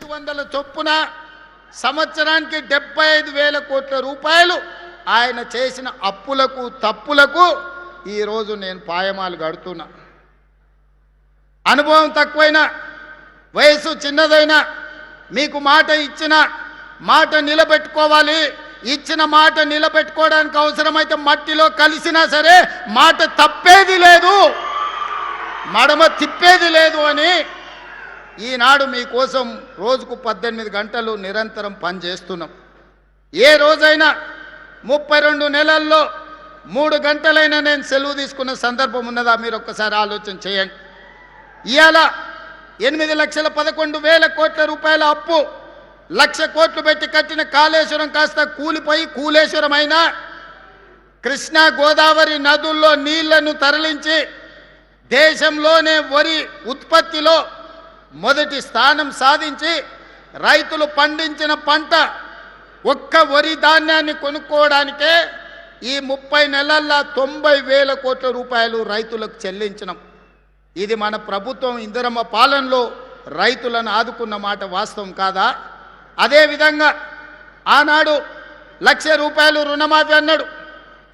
500 చొప్పున సంవత్సరానికి 75,000 కోట్ల రూపాయలు ఆయన చేసిన అప్పులకు తప్పులకు ఈరోజు నేను పాయమాలు గడుతున్నా. అనుభవం తక్కువైనా, వయసు చిన్నదైనా, మీకు మాట ఇచ్చిన మాట నిలబెట్టుకోవాలి. ఇచ్చిన మాట నిలబెట్టుకోవడానికి అవసరమైతే మట్టిలో కలిసినా సరే మాట తప్పేది లేదు, మడమ తిప్పేది లేదు అని ఈనాడు మీకోసం రోజుకు 18 గంటలు నిరంతరం పనిచేస్తున్నాం. ఏ రోజైనా 32 నెలల్లో 3 గంటలైనా నేను సెలవు తీసుకున్న సందర్భం ఉన్నదా? మీరు ఒక్కసారి ఆలోచన చేయండి. ఇవాళ 8,11,000 కోట్ల రూపాయల అప్పు, 1,00,000 కోట్లు పెట్టి కట్టిన కాళేశ్వరం కాస్త కూలిపోయి కూలేశ్వరం అయినా, కృష్ణా గోదావరి నదుల్లో నీళ్లను తరలించి దేశంలోనే వరి ఉత్పత్తిలో మొదటి స్థానం సాధించి రైతులు పండించిన పంట ఒక్క వరి ధాన్యాన్ని కొనుక్కోవడానికే ఈ 30 నెలల్లో 90,000 కోట్ల రూపాయలు రైతులకు చెల్లించినాం. ఇది మన ప్రభుత్వం ఇందిరమ్మ పాలనలో రైతులను ఆదుకున్న మాట వాస్తవం కాదా? అదేవిధంగా ఆనాడు 1,00,000 రూపాయలు రుణమాఫీ అన్నాడు,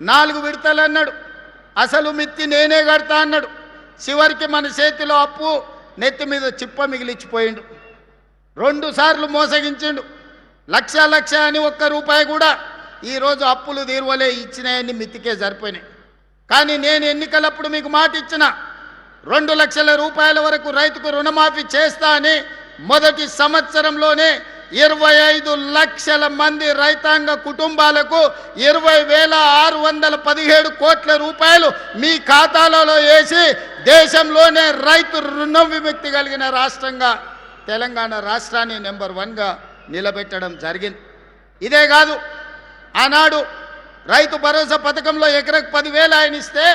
4 విడతలు అన్నాడు, అసలు మిత్తి నేనే కడతా అన్నాడు. చివరికి మన చేతిలో అప్పు నెత్తి మీద చిప్ప మిగిలిచ్చిపోయిండు. 2 సార్లు మోసగించిండు. 1,00,000 అని ఒక్క రూపాయి కూడా ఈరోజు అప్పులు తీరువలే, ఇచ్చినాయని మిత్తికే సరిపోయినాయి. కానీ నేను ఎన్నికలప్పుడు మీకు మాట ఇచ్చిన 2 లక్షల రూపాయల వరకు రైతుకు రుణమాఫీ చేస్తా అని మొదటి సంవత్సరంలోనే 25 లక్షల మంది రైతాంగ కుటుంబాలకు 20,617 కోట్ల రూపాయలు మీ ఖాతాలలో వేసి దేశంలోనే రైతు రుణ విముక్తి కలిగిన రాష్ట్రంగా తెలంగాణ రాష్ట్రాన్ని నెంబర్ 1గా నిలబెట్టడం జరిగింది. ఇదే కాదు, ఆనాడు రైతు భరోసా పథకంలో ఎకరకు 10,000 ఆయన ఇస్తే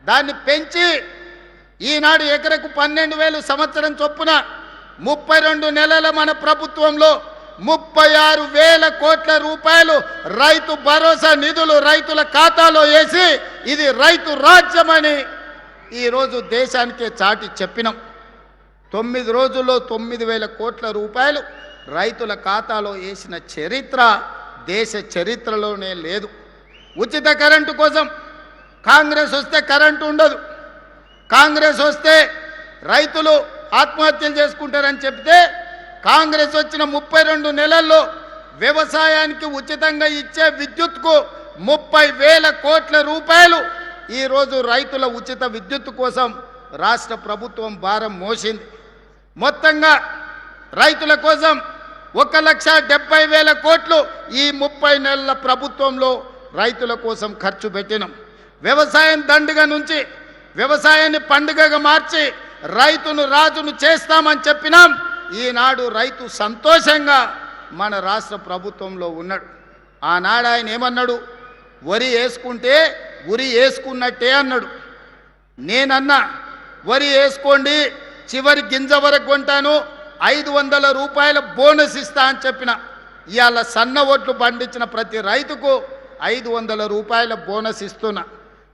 దాన్ని పెంచి ఈనాడు ఎకరకు 12,000 సంవత్సరం చొప్పున 32 నెలల మన ప్రభుత్వంలో 36,000 కోట్ల రూపాయలు రైతు భరోసా నిధులు రైతుల ఖాతాలో వేసి ఇది రైతు రాజ్యమని ఈరోజు దేశానికే చాటి చెప్పినాం. 9 రోజుల్లో 9,000 కోట్ల రూపాయలు రైతుల ఖాతాలో వేసిన చరిత్ర దేశ చరిత్రలోనే లేదు. ఉచిత కరెంటు కోసం కాంగ్రెస్ వస్తే కరెంటు ఉండదు, కాంగ్రెస్ వస్తే రైతులు ఆత్మహత్యలు చేసుకుంటారని చెప్తే కాంగ్రెస్ వచ్చిన 32 నెలల్లో వ్యవసాయానికి ఉచితంగా ఇచ్చే విద్యుత్కు 30,000 కోట్ల రూపాయలు ఈరోజు రైతుల ఉచిత విద్యుత్ కోసం రాష్ట్ర ప్రభుత్వం భారం మోసింది. మొత్తంగా రైతుల కోసం 1,70,000 కోట్లు ఈ 30 నెలల ప్రభుత్వంలో రైతుల కోసం ఖర్చు పెట్టినాం. వ్యవసాయం దండుగ నుంచి వ్యవసాయాన్ని పండుగగా మార్చి రైతును రాజును చేస్తామని చెప్పినాం. ఈనాడు రైతు సంతోషంగా మన రాష్ట్ర ప్రభుత్వంలో ఉన్నాడు. ఆనాడు ఆయన ఏమన్నాడు? వరి వేసుకుంటే ఉరి వేసుకున్నట్టే అన్నాడు. నేనన్నా వరి వేసుకోండి, చివరి గింజ వరకు కొంటాను, 500 రూపాయల బోనస్ ఇస్తా అని చెప్పిన. ఇవాళ సన్న ఒట్లు పండించిన ప్రతి రైతుకు 500 రూపాయల బోనస్ ఇస్తున్నా.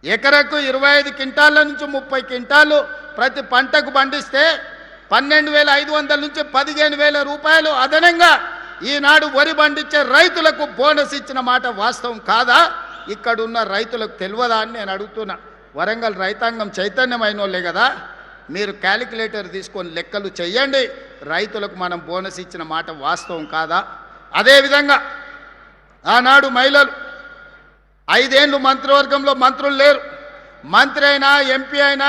ఎకరకు 25 క్వింటాల నుంచి 30 క్వింటాలు ప్రతి పంటకు పండిస్తే 12,500 నుంచి 15,000 రూపాయలు అదనంగా ఈనాడు వరి పండించే రైతులకు బోనస్ ఇచ్చిన మాట వాస్తవం కాదా? ఇక్కడున్న రైతులకు తెలియదా అని నేను అడుగుతున్నా. వరంగల్ రైతాంగం చైతన్యమైన వాళ్ళే కదా, మీరు క్యాలిక్యులేటర్ తీసుకొని లెక్కలు చెయ్యండి. రైతులకు మనం బోనస్ ఇచ్చిన మాట వాస్తవం కాదా? అదేవిధంగా ఆనాడు మహిళలు 5 ఏళ్ళు మంత్రివర్గంలో మంత్రులు లేరు. మంత్రి అయినా, ఎంపీ అయినా,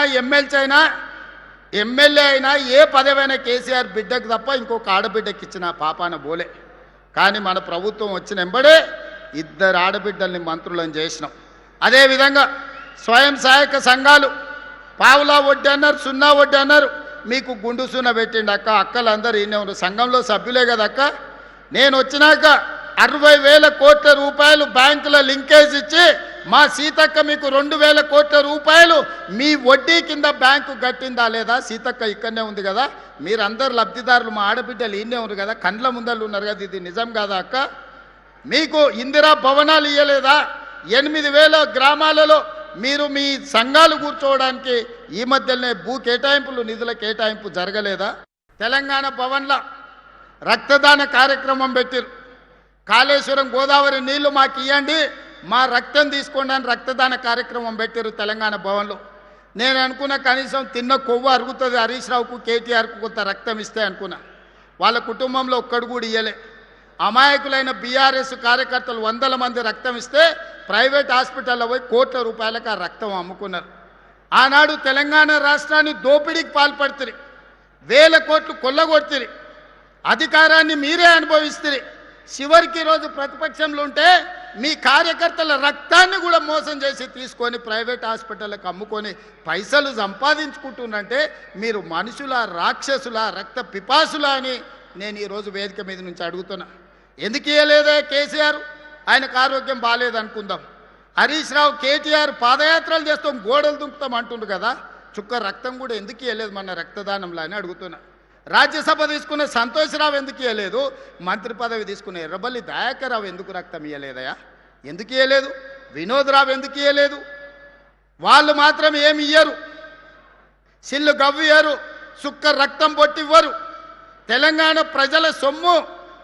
ఎమ్మెల్యే అయినా, ఏ పదవైనా కేసీఆర్ బిడ్డకు తప్ప ఇంకొక ఆడబిడ్డకి ఇచ్చిన పాపాన బోలే. కానీ మన ప్రభుత్వం వచ్చిన వెంబడే 2 ఆడబిడ్డల్ని మంత్రులను చేసినాం. అదేవిధంగా స్వయం సహాయక సంఘాలు పావులా వడ్డీ అన్నారు, 0 వడ్డీ అన్నారు. మీకు గుండు సున్న పెట్టిండి అక్క. అక్కలందరూ ఈయన సంఘంలో సభ్యులే కదా అక్క. నేను వచ్చినాక 60,000 కోట్ల రూపాయలు బ్యాంకుల లింకేజ్ ఇచ్చి మా సీతక్క మీకు 2,000 కోట్ల రూపాయలు మీ వడ్డీ కింద బ్యాంకు కట్టిందా లేదా? సీతక్క ఇక్కడనే ఉంది కదా, మీరందరు లబ్ధిదారులు, మా ఆడబిడ్డలు ఈయనే ఉన్నారు కదా, కండ్ల ముందళ్ళు ఉన్నారు కదా, ఇది నిజం కాదా అక్క? మీకు ఇందిరా భవనాలు ఇవ్వలేదా? 8,000 గ్రామాలలో మీరు మీ సంఘాలు కూర్చోవడానికి ఈ మధ్యనే భూ కేటాయింపులు, నిధుల కేటాయింపు జరగలేదా? తెలంగాణ భవన్లో రక్తదాన కార్యక్రమం పెట్టారు. కాళేశ్వరం గోదావరి నీళ్లు మాకు ఇవ్వండి, మా రక్తం తీసుకోండి అని రక్తదాన కార్యక్రమం పెట్టారు తెలంగాణ భవన్లో. నేను అనుకున్న కనీసం తిన్న కొవ్వు అరుగుతుంది హరీష్ రావుకు కేటీఆర్కు కొంత రక్తం ఇస్తే అనుకున్నా. వాళ్ళ కుటుంబంలో ఒక్కడు కూడా ఇయ్యలే. అమాయకులైన బీఆర్ఎస్ కార్యకర్తలు 100 మంది రక్తం ఇస్తే ప్రైవేట్ హాస్పిటల్లో పోయి కోట్ల రూపాయలకు ఆ రక్తం అమ్ముకున్నారు. ఆనాడు తెలంగాణ రాష్ట్రాన్ని దోపిడీకి పాల్పడుతుంది, 1000 కోట్లు కొల్లగొడుతుంది, అధికారాన్ని మీరే అనుభవిస్తుంది. చివరికి రోజు ప్రతిపక్షంలో ఉంటే మీ కార్యకర్తల రక్తాన్ని కూడా మోసం చేసి తీసుకొని ప్రైవేట్ హాస్పిటల్కి అమ్ముకొని పైసలు సంపాదించుకుంటున్నంటే మీరు మనుషుల రాక్షసుల రక్త పిపాసులా అని నేను ఈరోజు వేదిక మీద నుంచి అడుగుతున్నా. ఎందుకు ఇవ్వలేదే కేసీఆర్? ఆయనకు ఆరోగ్యం బాగాలేదనుకుందాం. హరీష్ రావు కేటీఆర్ పాదయాత్రలు చేస్తాం, గోడలు దుంకుతాం అంటుండు కదా, చుక్క రక్తం కూడా ఎందుకు ఇవ్వలేదు మన రక్తదానంలో అని అడుగుతున్నా. రాజ్యసభ తీసుకున్న సంతోష్రావు ఎందుకు ఇవ్వలేదు? మంత్రి పదవి తీసుకున్న ఎర్రబల్లి దయాకర్ రావు ఎందుకు రక్తం ఇవ్వలేదయా? ఎందుకు ఇవ్వలేదు? వినోద్ రావు ఎందుకు ఇవ్వలేదు? వాళ్ళు మాత్రం ఏమి ఇయ్యరు, సిల్లు గవ్వియ్యరు, సుక్క రక్తం పొట్టివ్వరు. తెలంగాణ ప్రజల సొమ్ము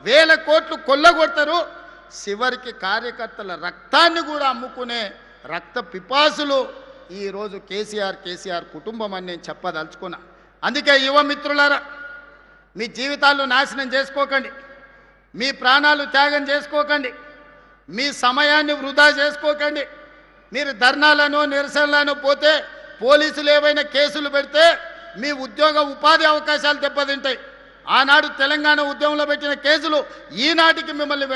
1000 కోట్లు కొల్లగొడతారు. చివరికి కార్యకర్తల రక్తాన్ని కూడా అమ్ముకునే రక్త పిపాసులు ఈరోజు కేసీఆర్ కుటుంబం అని నేను చెప్పదలుచుకున్నా. అందుకే యువ మిత్రులారా, మీ జీవితాలు నాశనం చేసుకోకండి, మీ ప్రాణాలు త్యాగం చేసుకోకండి, మీ సమయాన్ని వృధా చేసుకోకండి. మీరు ధర్నాలను నిరసనలను పోతే పోలీసులు ఏవైనా కేసులు పెడితే మీ ఉద్యోగ ఉపాధి అవకాశాలు దెబ్బతింటాయి. ఆనాడు తెలంగాణ ఉద్యమంలో పెట్టిన కేసులు ఈనాటికి మిమ్మల్ని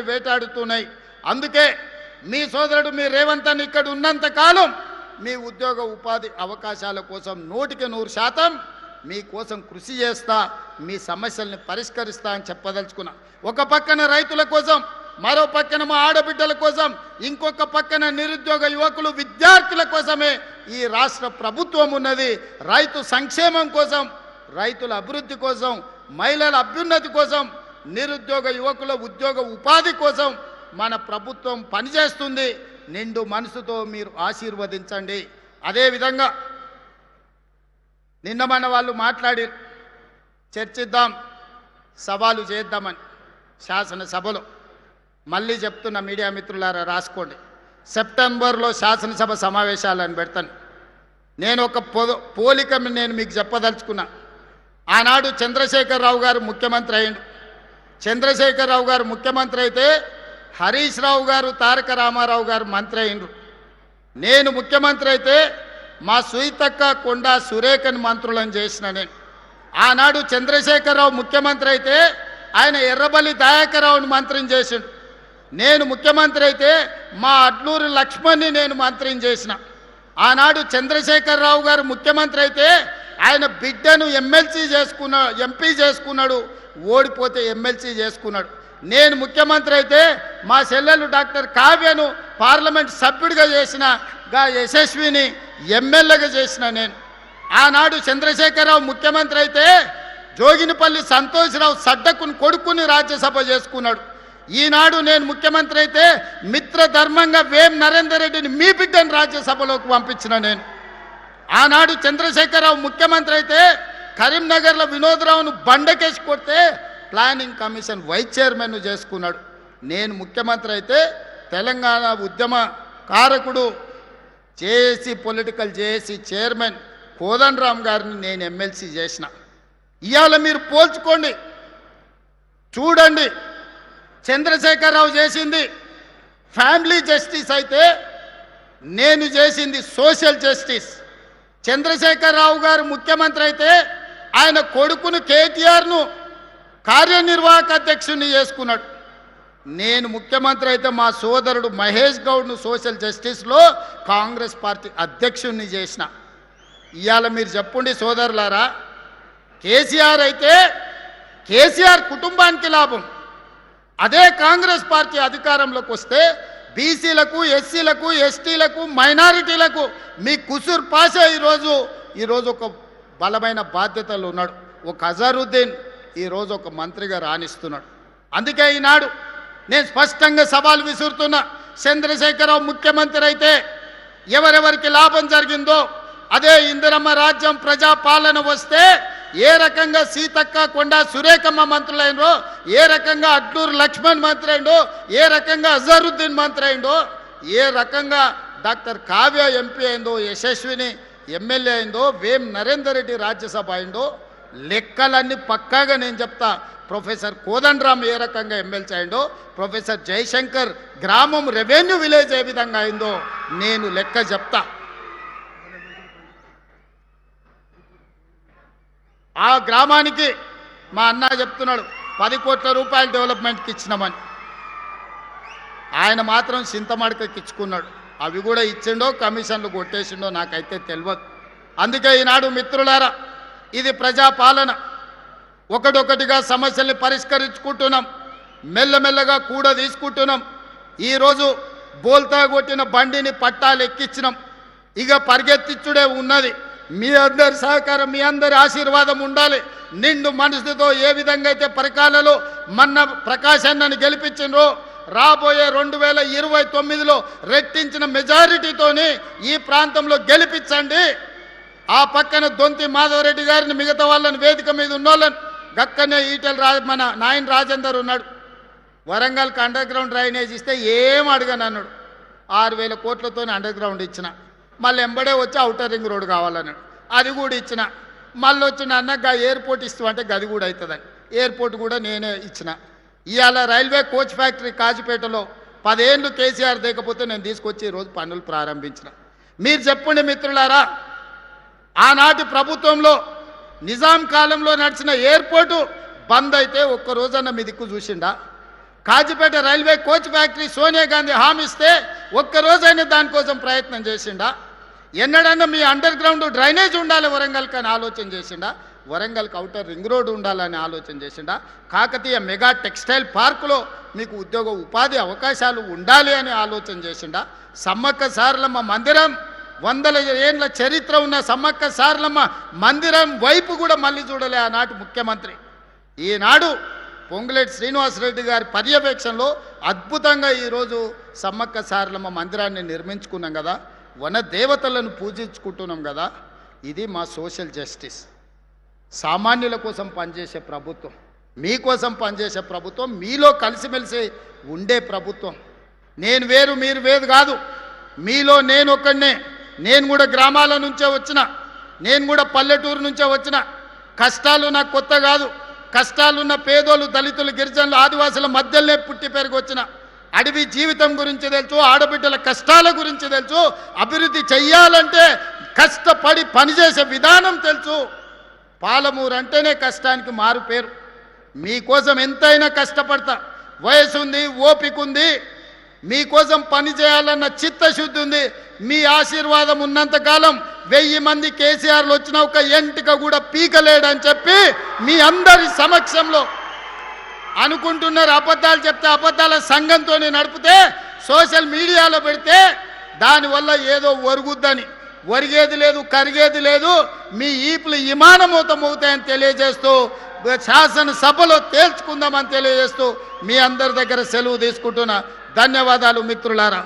వేటాడుతున్నాయి. అందుకే మీ సోదరుడు మీ రేవంత్ అన్న ఇక్కడ ఉన్నంత కాలం మీ ఉద్యోగ ఉపాధి అవకాశాల కోసం 100% మీకోసం కృషి చేస్తా, మీ సమస్యల్ని పరిష్కరిస్తా అని చెప్పదలుచుకున్నా. ఒక పక్కన రైతుల కోసం, మరో పక్కన మా ఆడబిడ్డల కోసం, ఇంకొక పక్కన నిరుద్యోగ యువకులు విద్యార్థుల కోసమే ఈ రాష్ట్ర ప్రభుత్వం ఉన్నది. రైతు సంక్షేమం కోసం, రైతుల అభివృద్ధి కోసం, మహిళల అభ్యున్నతి కోసం, నిరుద్యోగ యువకుల ఉద్యోగ ఉపాధి కోసం మన ప్రభుత్వం పనిచేస్తుంది. నిండు మనసుతో మీరు ఆశీర్వదించండి. అదేవిధంగా నిన్న మన వాళ్ళు మాట్లాడి చర్చిద్దాం, సవాలు చేద్దామని శాసనసభలో. మళ్ళీ చెప్తున్న మీడియా మిత్రులారా రాసుకోండి, సెప్టెంబర్లో శాసనసభ సమావేశాలను పెడతాను. నేను ఒక పోలిక నేను మీకు చెప్పదలుచుకున్నా. ఆనాడు చంద్రశేఖరరావు గారు ముఖ్యమంత్రి అయ్యిండు. చంద్రశేఖరరావు గారు ముఖ్యమంత్రి అయితే హరీష్ రావు గారు, తారక రామారావు గారు మంత్రి అయ్యిండ్రు. నేను ముఖ్యమంత్రి అయితే మా సుయితక్క, కొండా సురేఖని మంత్రులను చేసిన నేను. ఆనాడు చంద్రశేఖరరావు ముఖ్యమంత్రి అయితే ఆయన ఎర్రబల్లి దయాకర్రావుని మంత్రిని చేసిండు. నేను ముఖ్యమంత్రి అయితే మా అడ్లూరి లక్ష్మణ్ని నేను మంత్రిని చేసిన. ఆనాడు చంద్రశేఖరరావు గారు ముఖ్యమంత్రి అయితే ఆయన బిడ్డను ఎంపీ చేసుకున్నాడు, ఓడిపోతే ఎమ్మెల్సీ చేసుకున్నాడు. నేను ముఖ్యమంత్రి అయితే మా చెల్లెలు డాక్టర్ కావ్యను పార్లమెంట్ సభ్యుడిగా చేసిన, యశస్విని ఎమ్మెల్యేగా చేసిన నేను. ఆనాడు చంద్రశేఖరరావు ముఖ్యమంత్రి అయితే జోగినిపల్లి సంతోష్రావు సడ్డకుని కొడుకుని రాజ్యసభ చేసుకున్నాడు. ఈనాడు నేను ముఖ్యమంత్రి అయితే మిత్రధర్మంగా వేం నరేందర్ రెడ్డిని మీ బిడ్డను రాజ్యసభలోకి పంపించిన నేను. ఆనాడు చంద్రశేఖరరావు ముఖ్యమంత్రి అయితే కరీంనగర్లో వినోద్రావును బండకేసి కొడితే ప్లానింగ్ కమిషన్ వైస్ చైర్మన్ చేసుకున్నాడు. నేను ముఖ్యమంత్రి అయితే తెలంగాణ ఉద్యమ కారకుడు JAC political JAC chairman Kodandaram గారిని నేను ఎమ్మెల్సీ చేసిన. ఇవాళ మీరు పోల్చుకోండి, చూడండి. చంద్రశేఖరరావు చేసింది ఫ్యామిలీ జస్టిస్ అయితే నేను చేసింది సోషల్ జస్టిస్. చంద్రశేఖరరావు గారు ముఖ్యమంత్రి అయితే ఆయన కొడుకును కేటీఆర్ను కార్యనిర్వాహక అధ్యక్షుడిని చేసుకున్నాడు. నేను ముఖ్యమంత్రి అయితే మా సోదరుడు మహేష్ గౌడ్ను సోషల్ జస్టిస్లో కాంగ్రెస్ పార్టీ అధ్యక్షుడిని చేసిన. ఇవాళ మీరు చెప్పండి సోదరులారా, కేసీఆర్ అయితే కేసీఆర్ కుటుంబానికి లాభం, అదే కాంగ్రెస్ పార్టీ అధికారంలోకి వస్తే బీసీలకు, ఎస్సీలకు, ఎస్టీలకు, మైనారిటీలకు మీ కుసూర్ పాషా ఈరోజు ఒక బలమైన బాధ్యతలు ఉన్నాడు. ఒక అజరుద్దీన్ ఈరోజు ఒక మంత్రిగా రాణిస్తున్నాడు. అందుకే ఈనాడు నేను స్పష్టంగా సవాల్ విసురుతున్నా. చంద్రశేఖరరావు ముఖ్యమంత్రి అయితే ఎవరెవరికి లాభం జరిగిందో, అదే ఇందిరమ్మ రాజ్యం ప్రజాపాలన వస్తే ఏ రకంగా సీతక్క కొండ సురేఖమ్మ మంత్రులైనో, ఏ రకంగా అడ్లూరు లక్ష్మణ్ మంత్రి అయిండో, ఏ రకంగా అజరుద్దీన్ మంత్రి అయిండో, ఏ రకంగా డాక్టర్ కావ్య ఎంపీ అయిందో, యశస్విని ఎమ్మెల్యే అయిందో, వేం నరేందర్ రెడ్డి రాజ్యసభ అయిందో, లెక్కలన్నీ పక్కాగా నేను చెప్తా. ప్రొఫెసర్ కోదండరామ్ ఏ రకంగా ఎమ్మెల్సీ అయిందో, ప్రొఫెసర్ జయశంకర్ గ్రామం రెవెన్యూ విలేజ్ ఏ విధంగా అయిందో నేను లెక్క చెప్తా. ఆ గ్రామానికి మా అన్న చెప్తున్నాడు 10 కోట్ల రూపాయలు డెవలప్మెంట్కి ఇచ్చినామని. ఆయన మాత్రం చింతమడకకి ఇచ్చుకున్నాడు. అవి కూడా ఇచ్చిండో కమిషన్లు కొట్టేసిండో నాకైతే తెలియదు. అందుకే ఈనాడు మిత్రులారా, ఇది ప్రజాపాలన. ఒకటొకటిగా సమస్యల్ని పరిష్కరించుకుంటున్నాం, మెల్లమెల్లగా కూడా తీసుకుంటున్నాం. ఈరోజు బోల్తా కొట్టిన బండిని పట్టాలు ఎక్కించినాం, ఇక పరిగెత్తిచ్చుడే ఉన్నది. మీ అందరి సహకారం, మీ అందరి ఆశీర్వాదం ఉండాలి. నిండు మనసుతో ఏ విధంగా అయితే పరికాలలో మొన్న ప్రకాష్ అన్నని గెలిపించినో, రాబోయే 2029లో రెట్టించిన మెజారిటీతోని ఈ ప్రాంతంలో గెలిపించండి. ఆ పక్కన దొంతి మాధవరెడ్డి గారిని, మిగతా వాళ్ళని, వేదిక మీద ఉన్నోళ్ళని, గక్కనే మన నాయన్ రాజేందర్ ఉన్నాడు, వరంగల్కి అండర్ గ్రౌండ్ డ్రైనేజ్ ఇస్తే ఏం అడగను అన్నాడు. 6,000 కోట్లతో అండర్ గ్రౌండ్ ఇచ్చిన. మళ్ళీ ఎంబడే వచ్చి ఔటర్ రింగ్ రోడ్ కావాలన్నాడు, అది కూడా ఇచ్చిన. మళ్ళీ వచ్చిన అన్నగా ఎయిర్పోర్ట్ ఇస్తామంటే గది కూడా అవుతుందని ఎయిర్పోర్ట్ కూడా నేనే ఇచ్చిన. ఇవాళ రైల్వే కోచ్ ఫ్యాక్టరీ కాజిపేటలో 10 ఏళ్ళు కేసీఆర్ దేకపోతే నేను తీసుకొచ్చి ఈరోజు పనులు ప్రారంభించిన. మీరు చెప్పండి మిత్రులారా, ఆనాటి ప్రభుత్వంలో నిజాం కాలంలో నడిచిన ఎయిర్పోర్టు బంద్ అయితే ఒక్కరోజన్న మీ దిక్కు చూసిండా? Kazipet railway coach factory Sonia Gandhi హామీ ఇస్తే ఒక్కరోజైనా దానికోసం ప్రయత్నం చేసిండా? ఎన్నడన్నా మీ అండర్ గ్రౌండ్ డ్రైనేజ్ ఉండాలి వరంగల్కి అని ఆలోచన చేసిండా? వరంగల్కి ఔటర్ రింగ్ రోడ్ ఉండాలని ఆలోచన చేసిండా? కాకతీయ మెగా టెక్స్టైల్ పార్కులో మీకు ఉద్యోగ ఉపాధి అవకాశాలు ఉండాలి అని ఆలోచన చేసిండా? సమ్మక్క సారలమ్మ మందిరం, 100 ఏళ్ళ చరిత్ర ఉన్న సమ్మక్క సారలమ్మ మందిరం వైపు కూడా మళ్ళీ చూడలే ఆనాటి ముఖ్యమంత్రి. ఈనాడు పొంగులేటి శ్రీనివాసరెడ్డి గారి పర్యవేక్షణలో అద్భుతంగా ఈరోజు సమ్మక్క సారలమ్మ మందిరాన్ని నిర్మించుకున్నాం కదా, వన దేవతలను పూజించుకుంటున్నాం కదా. ఇది మా సోషల్ జస్టిస్. సామాన్యుల కోసం పనిచేసే ప్రభుత్వం, మీకోసం పనిచేసే ప్రభుత్వం, మీలో కలిసిమెలిసి ఉండే ప్రభుత్వం. నేను వేరు మీరు వేరు కాదు, మీలో నేను ఒక్కడనే. నేను కూడా గ్రామాల నుంచే వచ్చిన, నేను కూడా పల్లెటూరు నుంచే వచ్చిన. కష్టాలు నాకు కొత్త కాదు. కష్టాలున్న పేదోళ్ళు, దళితులు, గిరిజనులు, ఆదివాసుల మధ్యలోనే పుట్టి పెరిగి వచ్చిన. అడవి జీవితం గురించి తెలుసు, ఆడబిడ్డల కష్టాల గురించి తెలుసు, అభివృద్ధి చెయ్యాలంటే కష్టపడి పనిచేసే విధానం తెలుసు. పాలమూరు అంటేనే కష్టానికి మారు పేరు. మీకోసం ఎంతైనా కష్టపడతా. వయసు ఉంది, ఓపిక ఉంది, మీకోసం పని చేయాలన్న చిత్తశుద్ధి ఉంది. మీ ఆశీర్వాదం ఉన్నంతకాలం 1000 మంది కేసీఆర్లు వచ్చిన ఒక ఎంటిక కూడా పీకలేడని చెప్పి మీ అందరి సమక్షంలో అనుకుంటున్నారు. అబద్ధాలు చెప్తే అబద్ధాల సంఘంతో నడిపితే సోషల్ మీడియాలో పెడితే దానివల్ల ఏదో ఒరుగుద్దని, ఒరిగేది లేదు, కరిగేది లేదు, మీ ఈపులు విమానమూతం అవుతాయని తెలియజేస్తూ, శాసనసభలో తేల్చుకుందామని తెలియజేస్తూ మీ అందరి దగ్గర సెలవు తీసుకుంటున్నా. ధన్యవాదాలు మిత్రులారా.